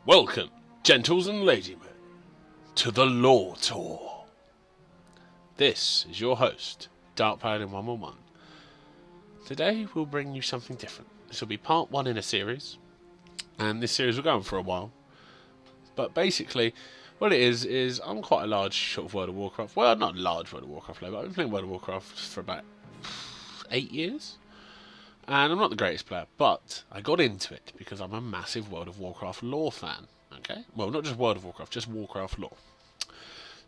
Welcome, gentles and ladymen, to the Lore Tour. This is your host, Dark Paladin 111. Today we'll bring you something different. This will be part one in a series, and this series will go on for a while. But basically, what it is I'm quite a large sort of World of Warcraft. Well, not a large World of Warcraft player, but I've been playing World of Warcraft for about 8 years. And I'm not the greatest player, but I got into it because I'm a massive World of Warcraft lore fan. Okay? Well, not just World of Warcraft, just Warcraft lore.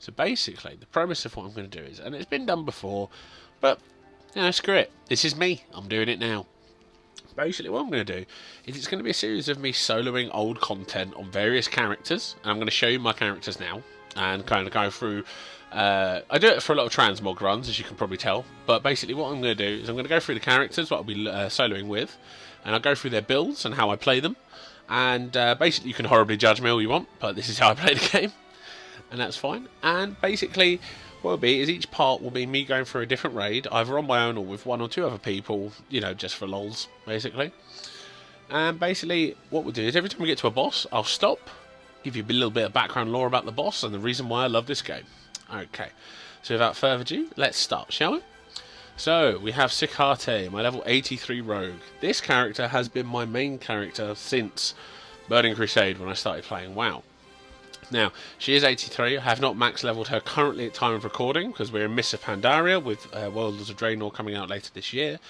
So basically, the premise of what I'm going to do is, and it's been done before, but, screw it. This is me. I'm doing it now. Basically, what I'm going to do is it's going to be a series of me soloing old content on various characters. And I'm going to show you my characters now and kind of go through. I do it for a lot of transmog runs, as you can probably tell. But basically, what I'm going to do is I'm going to go through the characters, what I'll be soloing with, and I'll go through their builds and how I play them. And basically, you can horribly judge me all you want, but this is how I play the game, and that's fine. And basically, what it'll be is each part will be me going through a different raid, either on my own or with one or two other people, just for lols, basically. And basically, what we'll do is every time we get to a boss, I'll stop, give you a little bit of background lore about the boss and the reason why I love this game. Okay, so without further ado, let's start, shall we? So, we have Sikate, my level 83 rogue. This character has been my main character since Burning Crusade when I started playing WoW. Now, she is 83, I have not max leveled her currently at time of recording, because we're in Mists of Pandaria with World of Draenor coming out later this year.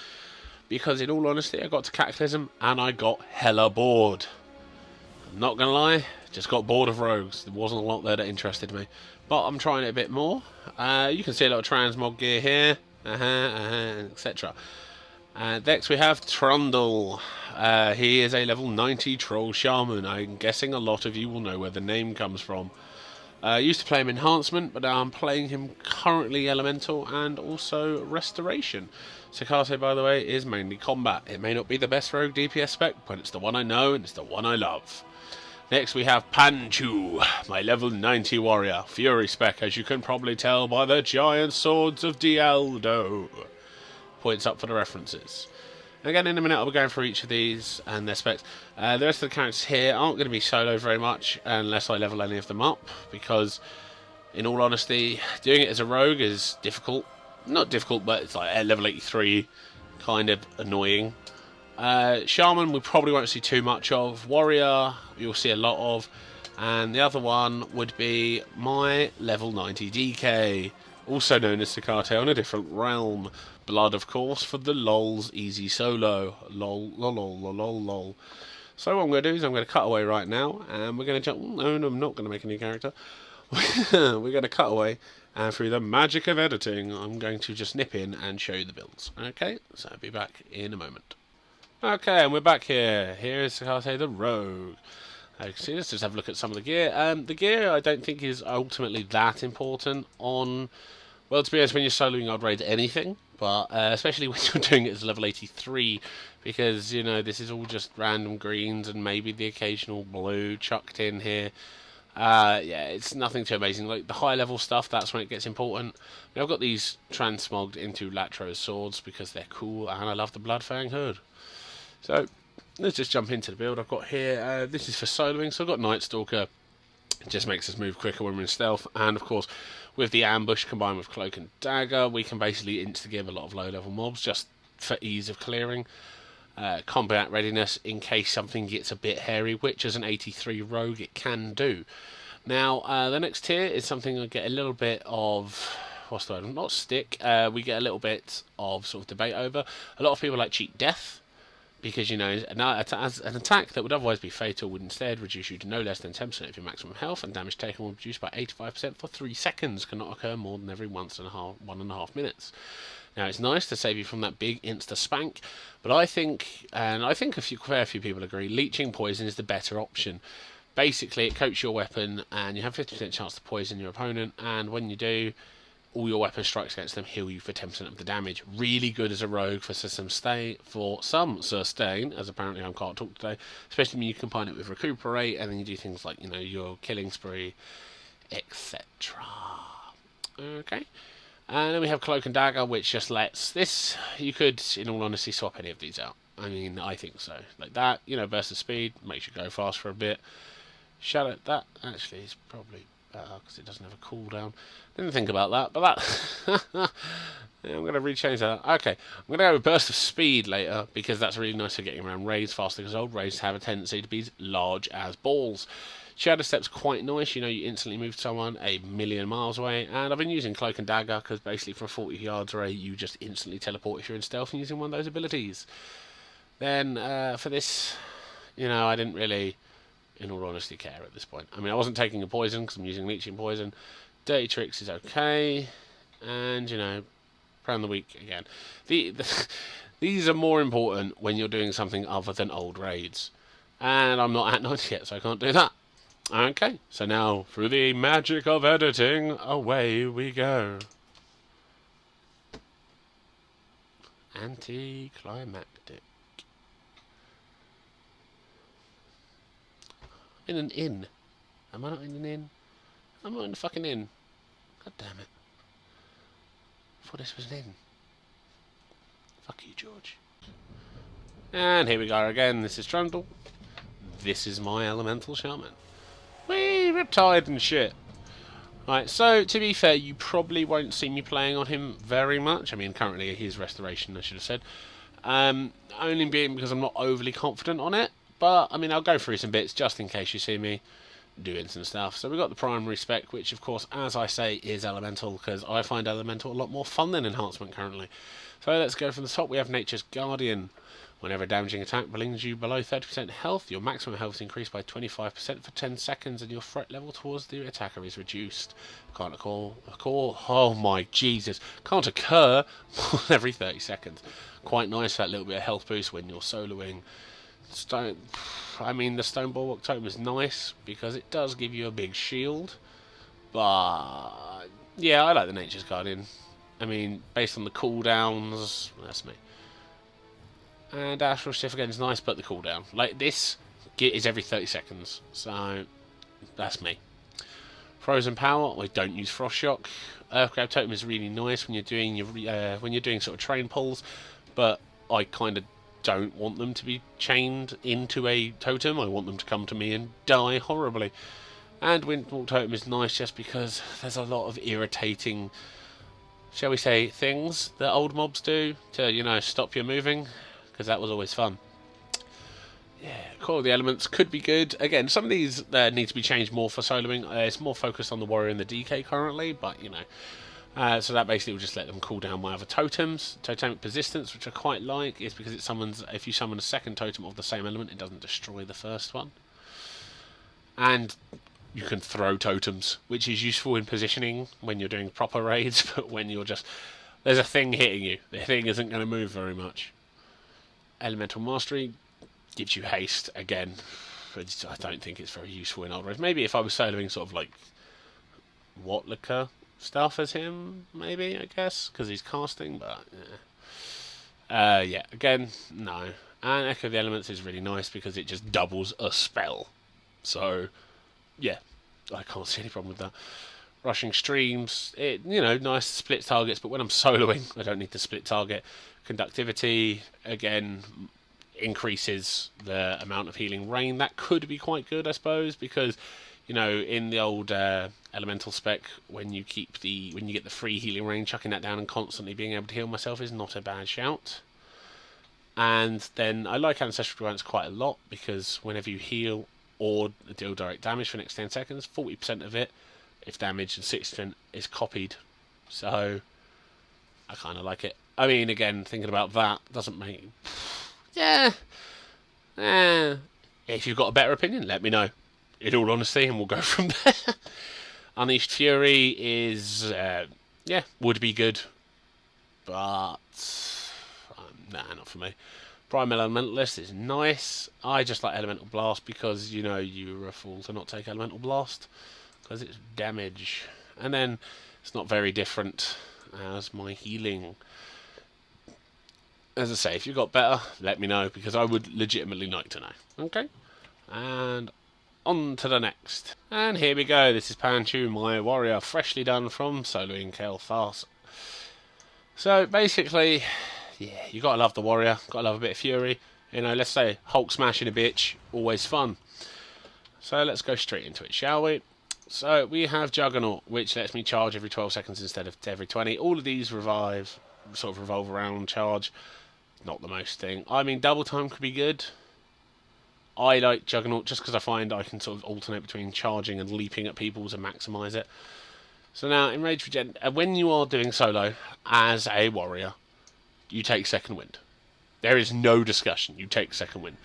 Because in all honesty, I got to Cataclysm and I got hella bored. I'm not going to lie, just got bored of rogues. There wasn't a lot there that interested me. But I'm trying it a bit more. You can see a lot of transmog gear here, etc. Next we have Trundle. He is a level 90 troll shaman. I'm guessing a lot of you will know where the name comes from. I used to play him Enhancement, but now I'm playing him currently Elemental and also Restoration. Sikate, by the way, is mainly combat. It may not be the best rogue DPS spec, but it's the one I know and it's the one I love. Next we have Panchu, my level 90 warrior. Fury spec, as you can probably tell by the giant swords of Dialdo. Points up for the references. Again, in a minute I'll be going through each of these and their specs. The rest of the characters here aren't going to be solo very much unless I level any of them up, because in all honesty, doing it as a rogue is difficult. Not difficult, but it's like at level 83, kind of annoying. Shaman we probably won't see too much of. Warrior you'll see a lot of. And the other one would be my level 90 DK, also known as Sikate on a different realm. Blood, of course, for the lols, easy solo. Lol, lol, lol, lol, lol, lol. So what I'm going to do is I'm going to cut away right now, and we're going to jump. No, I'm not going to make a new character. We're going to cut away, and through the magic of editing, I'm going to just nip in and show you the builds. Okay, so I'll be back in a moment. Okay, and we're back here. Here is Sikate the Rogue. As you can see, let's just have a look at some of the gear. The gear I don't think is ultimately that important on... Well, to be honest, when you're soloing, I'd raid anything. But especially when you're doing it as level 83. Because, this is all just random greens and maybe the occasional blue chucked in here. Yeah, it's nothing too amazing. Like, the high level stuff, that's when it gets important. Now, I've got these transmogged into Latro's swords because they're cool. And I love the Bloodfang hood. So, let's just jump into the build I've got here. This is for soloing, so I've got Night Stalker. It just makes us move quicker when we're in stealth. And, of course, with the ambush combined with Cloak and Dagger, we can basically insta-give a lot of low-level mobs just for ease of clearing. Combat readiness in case something gets a bit hairy, which as an 83 rogue it can do. Now, the next tier is something I get a little bit of... What's the word? Not stick. We get a little bit of sort of debate over. A lot of people like cheat death. Because, an attack that would otherwise be fatal would instead reduce you to no less than 10% of your maximum health, and damage taken will be reduced by 85% for 3 seconds, cannot occur more than every 1.5 minutes. Now, it's nice to save you from that big insta-spank, but I think, and I think a fair few people agree, leeching poison is the better option. Basically, it coats your weapon, and you have 50% chance to poison your opponent, and when you do, all your weapon strikes against them heal you for 10% of the damage. Really good as a rogue for some sustain, as apparently I can't talk today, especially when you combine it with recuperate, and then you do things like, your killing spree, etc. Okay. And then we have Cloak and Dagger, which just lets this... You could, in all honesty, swap any of these out. I mean, I think so. Like that, versus speed, makes you go fast for a bit. Shadow, that actually is probably better because it doesn't have a cooldown. Didn't think about that, but that... Yeah, I'm going to rechange that. Okay, I'm going to go with Burst of Speed later because that's really nice for getting around raids faster because old raids have a tendency to be large as balls. Shadow Step's quite nice, you know, you instantly move someone a million miles away, and I've been using Cloak and Dagger because basically from 40 yards away you just instantly teleport if you're in stealth and using one of those abilities. Then for this, you know, I didn't really, in all honesty, care at this point. I mean, I wasn't taking a poison because I'm using Leeching Poison. Dirty Tricks is okay, and, you know, Crown the Week again. These are more important when you're doing something other than old raids. And I'm not at 90 yet, so I can't do that. Okay, so now, through the magic of editing, away we go. Anticlimactic. In an inn. Am I not in an inn? I'm not in the fucking inn. God damn it. I thought this was an inn. Fuck you, George. And here we go again. This is Trundle. This is my elemental shaman. Whee! Riptide and shit. Right, so to be fair, you probably won't see me playing on him very much. I mean, currently he's restoration, I should have said. Only being because I'm not overly confident on it. But, I mean, I'll go through some bits just in case you see me doing some stuff. So we've got the primary spec, which of course, as I say, is elemental, because I find elemental a lot more fun than enhancement currently. So let's go from the top. We have Nature's Guardian. Whenever a damaging attack brings you below 30% health, your maximum health is increased by 25% for 10 seconds and your threat level towards the attacker is reduced. Can't occur, oh my Jesus, can't occur more than every 30 seconds. Quite nice, that little bit of health boost when you're soloing. I mean, the Stone Bulwark Tome is nice because it does give you a big shield, but yeah, I like the Nature's Guardian. I mean, based on the cooldowns, that's me. And Astral Shift again is nice, but the cooldown, like this, is every 30 seconds, so that's me. Frozen Power, I don't use Frost Shock. Earthgrab Totem is really nice when you're doing your sort of train pulls, but I kind of don't want them to be chained into a totem. I want them to come to me and die horribly. And Windwalk Totem is nice just because there's a lot of irritating, shall we say, things that old mobs do to, you know, stop you moving, because that was always fun. Yeah, Core of the Elements could be good. Again, some of these need to be changed more for soloing. It's more focused on the Warrior and the DK currently, but, you know. So that basically will just let them cool down my other totems. Totemic Persistence, which I quite like, is because it summons, if you summon a second totem of the same element, it doesn't destroy the first one. And you can throw totems, which is useful in positioning when you're doing proper raids, but when you're just... there's a thing hitting you. The thing isn't going to move very much. Elemental Mastery gives you haste, again. I don't think it's very useful in old raids. Maybe if I was soloing sort of like Watlicker stuff as him, maybe, I guess, because he's casting, but yeah, again, no. And Echo of the Elements is really nice because it just doubles a spell, so yeah, I can't see any problem with that. Rushing Streams, it, you know, nice to split targets, but when I'm soloing I don't need to split target. Conductivity, again, increases the amount of healing rain. That could be quite good, I suppose, because, you know, in the old elemental spec, when you get the free healing rain, chucking that down and constantly being able to heal myself is not a bad shout. And then I like Ancestral Grants quite a lot because whenever you heal or deal direct damage for the next 10 seconds, 40% of it, if damaged, and 60% is copied. So I kind of like it. I mean, again, thinking about that doesn't make... yeah. If you've got a better opinion, let me know. In all honesty, and we'll go from there. Unleashed Fury is, yeah, would be good. But, nah, not for me. Primal Elementalist is nice. I just like Elemental Blast because, you know, you're a fool to not take Elemental Blast. Because it's damage. And then, it's not very different as my healing. As I say, if you've got better, let me know, because I would legitimately like to know. Okay? And on to the next. And here we go. This is Panchu, my warrior, freshly done from soloing Kael Fast. So, basically, yeah, you gotta love the warrior, gotta love a bit of fury. You know, let's say Hulk smashing a bitch, always fun. So let's go straight into it, shall we? So we have Juggernaut, which lets me charge every 12 seconds instead of every 20. All of these sort of revolve around charge. Not the most thing. I mean, double time could be good. I like Juggernaut just because I find I can sort of alternate between charging and leaping at people to maximise it. So now, in Rage Regen, when you are doing solo as a warrior, you take second wind. There is no discussion. You take second wind.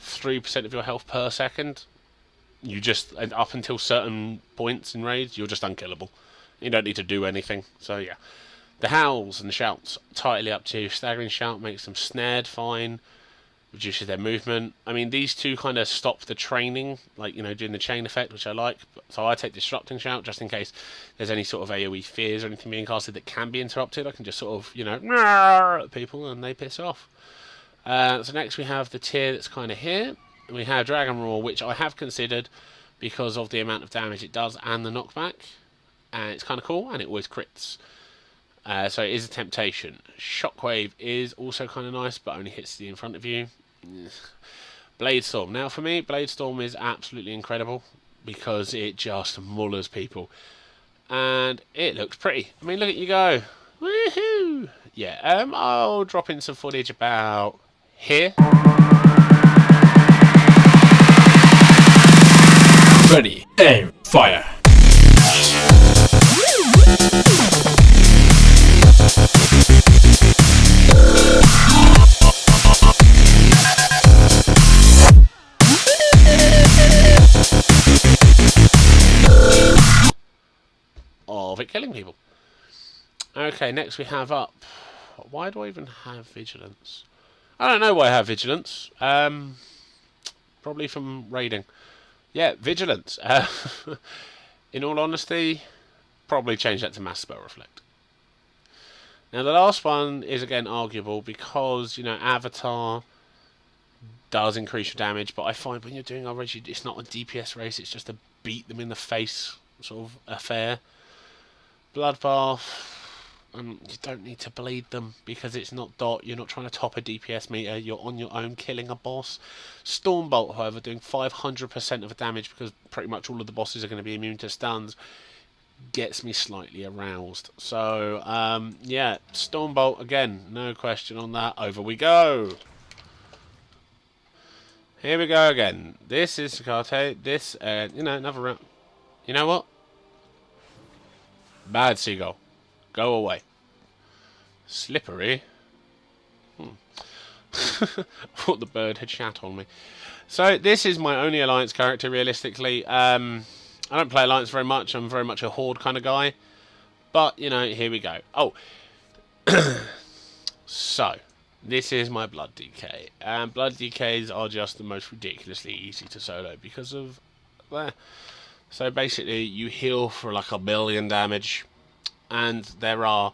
3% of your health per second. You just, up until certain points in raids, you're just unkillable. You don't need to do anything. So yeah. The howls and the shouts, tightly up to you. Staggering shout makes them snared fine. Reduces their movement. I mean, these two kind of stop the training, like, you know, doing the chain effect, which I like. So I take Disrupting Shout just in case there's any sort of AoE fears or anything being casted that can be interrupted. I can just sort of, you know, at people and they piss off. So next we have the tier that's kind of here. We have Dragon Roar, which I have considered because of the amount of damage it does and the knockback. And it's kind of cool, and it always crits. So it is a temptation. Shockwave is also kind of nice, but only hits the in front of you. Blade Storm. Now for me, Blade Storm is absolutely incredible because it just mullers people. And it looks pretty. I mean, look at you go. Woohoo! Yeah, I'll drop in some footage about here. Ready, aim, fire. Of it killing people. Okay, next we have up. Why do I even have Vigilance? I don't know why I have Vigilance. Probably from raiding. Yeah, Vigilance. In all honesty, probably change that to Mass Spell Reflect. Now the last one is again arguable because, you know, Avatar does increase your damage, but I find when you're doing our race, it's not a DPS race, it's just a beat them in the face sort of affair. Bloodbath, you don't need to bleed them because it's not dot, you're not trying to top a DPS meter, you're on your own killing a boss. Stormbolt, however, doing 500% of the damage because pretty much all of the bosses are going to be immune to stuns, gets me slightly aroused. So, yeah, Stormbolt, again, no question on that. Over we go. Here we go again. This is Sakate. This, you know, another round. You know what? Bad seagull. Go away. Slippery. Thought the bird had shat on me. So this is my only Alliance character, realistically. I don't play Alliance very much. I'm very much a Horde kind of guy. But, you know, here we go. Oh. So, this is my Blood DK. And Blood DKs are just the most ridiculously easy to solo because of that. So basically, you heal for like 1 billion damage, and there are,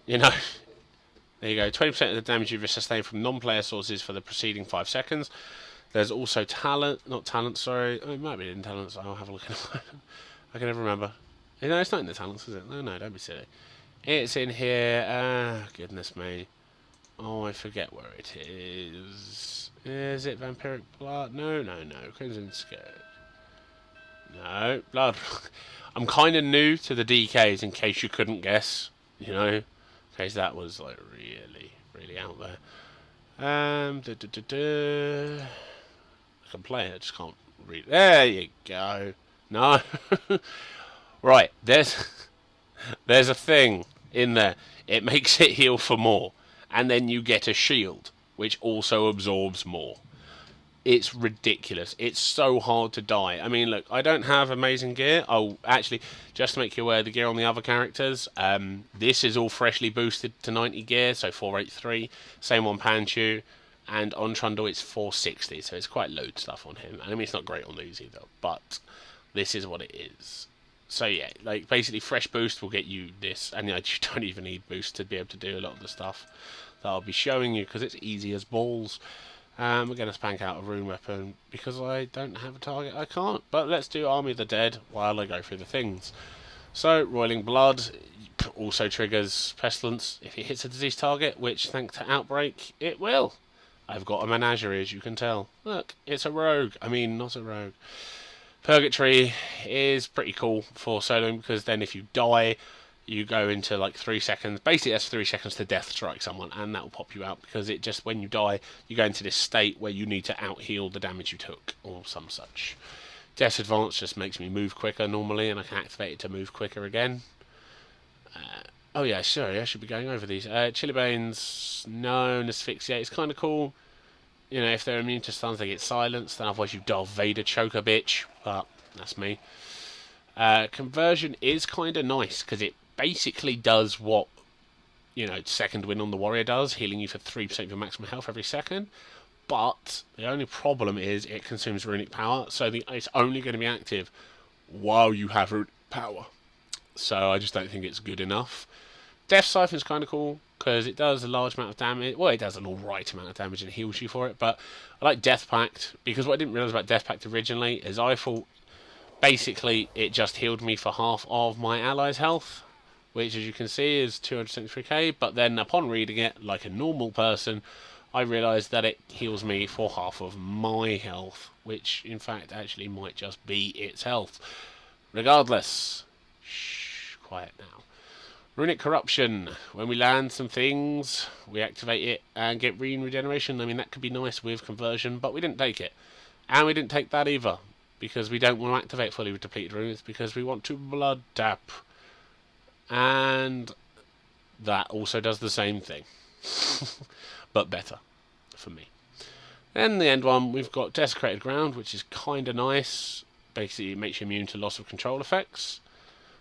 you know, there you go, 20% of the damage you've sustained from non-player sources for the preceding 5 seconds. There's also sorry, oh, it might be in talents, I'll have a look at it. I can never remember. You know, it's not in the talents, is it? No, don't be silly. It's in here, goodness me. Oh, I forget where it is. Is it Vampiric Blood? No, Crimson Scourge. No, Blood. I'm kind of new to the DKs, in case you couldn't guess. You know, in case that was like really out there. I can play it, I just can't read. There you go. No, right. There's a thing in there. It makes it heal for more, and then you get a shield, which also absorbs more. It's ridiculous. It's so hard to die. I mean, look, I don't have amazing gear. Oh, actually, just to make you aware, the gear on the other characters, this is all freshly boosted to 90 gear, so 483. Same on Panchu, and on Trundle it's 460, so it's quite load stuff on him. I mean, it's not great on these either, but this is what it is. So yeah, like basically fresh boost will get you this, and you don't even need boost to be able to do a lot of the stuff that I'll be showing you because it's easy as balls. We're going to spank out a rune weapon because I don't have a target. I can't. But let's do Army of the Dead while I go through the things. So, Roiling Blood also triggers Pestilence if it hits a disease target, which, thanks to Outbreak, it will. I've got a menagerie, as you can tell. Look, it's a rogue. I mean, not a rogue. Purgatory is pretty cool for soloing, because then if you die, you go into like 3 seconds. Basically, that's 3 seconds to death strike someone, and that will pop you out, because it just, when you die, you go into this state where you need to out heal the damage you took, or some such. Death Advance just makes me move quicker normally, and I can activate it to move quicker again. Oh yeah, sorry, I should be going over these. Chilibane's known Asphyxiate. It's kind of cool. You know, if they're immune to stuns, they get silenced, and otherwise you Darth Vader choke a bitch. But that's me. Conversion is kind of nice, because it basically does what, you know, Second Wind on the Warrior does, healing you for 3% of your maximum health every second. But the only problem is it consumes runic power, so it's only going to be active while you have runic power. So I just don't think it's good enough. Death Siphon is kind of cool, because it does a large amount of damage. Well, it does an alright amount of damage and heals you for it, but I like Death Pact, because what I didn't realise about Death Pact originally is I thought basically it just healed me for half of my allies' health, which as you can see is 273k, but then upon reading it like a normal person, I realised that it heals me for half of my health, which in fact actually might just be its health. Regardless, shh, quiet now. Runic Corruption. When we land some things, we activate it and get rune regeneration. I mean, that could be nice with conversion, but we didn't take it. And we didn't take that either, because we don't want to activate fully with depleted runes, because we want to blood tap. And that also does the same thing. But better, for me. Then the end one, we've got Desecrated Ground, which is kind of nice. Basically, it makes you immune to loss of control effects.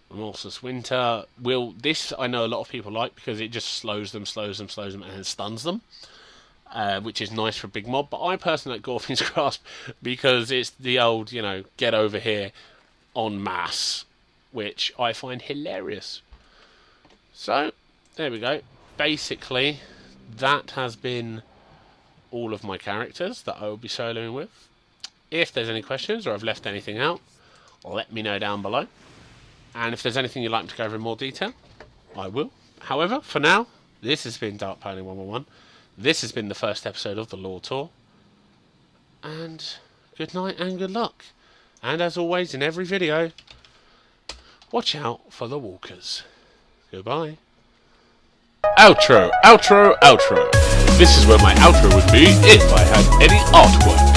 Remorseless Winter. This I know a lot of people like, because it just slows them, and then stuns them. Which is nice for a big mob. But I personally like Gorfin's Grasp, because it's the old, you know, get over here en masse, which I find hilarious. So, there we go. Basically, that has been all of my characters that I will be soloing with. If there's any questions, or I've left anything out, let me know down below. And if there's anything you'd like me to go over in more detail, I will. However, for now, this has been Dark Paladin 111. This has been the first episode of the Lore Tour. And good night and good luck. And as always, in every video, watch out for the walkers. Goodbye. Outro, outro, outro. This is where my outro would be if I had any artwork.